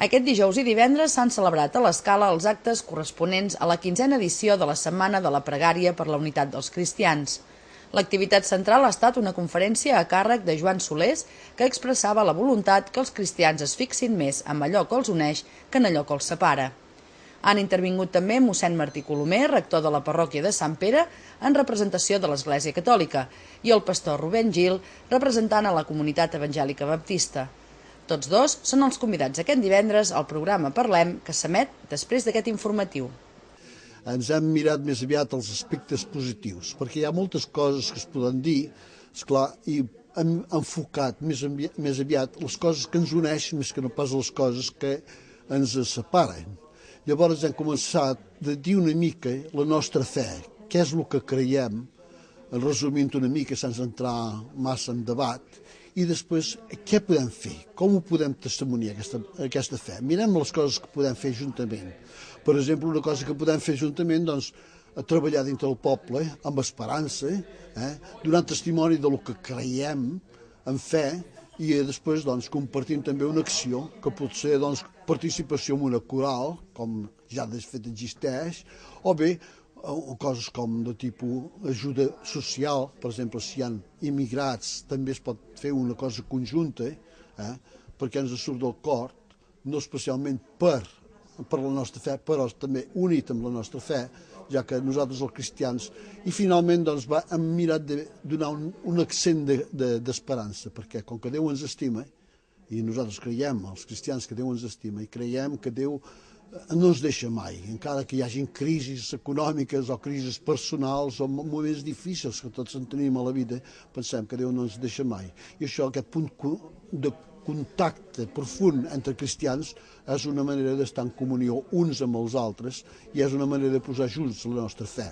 Aquest dijous i divendres s'han celebrat a l'Escala els actes corresponents a la 15a edició de la Setmana de la Pregària per la Unitat dels Cristians. L'activitat central ha estat una conferència a càrrec de Joan Solés que expressava la voluntat que els cristians es fixin més en allò que els uneix que en allò que els separa. Han intervingut també mossèn Martí Colomer, rector de la parròquia de Sant Pere, en representació de l'Església Catòlica, i el pastor Rubén Gil, representant a la comunitat evangèlica baptista. Tots dos són els convidats aquest divendres al programa Parlem, que s'emet després d'aquest informatiu. Ens hem mirat més aviat els aspectes positius, perquè hi ha moltes coses que es poden dir, esclar, i hem enfocat més aviat les coses que ens uneixen més que no pas les coses que ens separen. Llavors hem començat a dir una mica la nostra fe, què és el que creiem, resumint una mica sense entrar massa en debat, i després què podem fer, com ho podem testimoniar aquesta fe. Mirem les coses que podem fer juntament. Per exemple, una cosa que podem fer juntament, doncs, treballar dintre del poble amb esperança, donant testimoni del que creiem en fe, i després doncs, compartim també una acció que pot ser doncs, participació en una coral, com ja de fet existeix, o bé coses com de tipus ajuda social, per exemple, si hi ha immigrats també es pot fer una cosa conjunta, perquè ens surt del cor, no especialment per la nostra fe, però també unit amb la nostra fe, ja que nosaltres els cristians, i finalment doncs, hem mirat de donar un accent d'esperança, perquè com que Déu ens estima, i nosaltres creiem, els cristians, que Déu ens estima, i creiem que Déu no ens deixa mai, encara que hi hagin crisis econòmiques o crisis personals o moments difícils que tots en tenim a la vida, pensem que Déu no ens deixa mai. I això, aquest punt de contacte profund entre cristians és una manera d'estar en comunió uns amb els altres i és una manera de posar junts la nostra fe.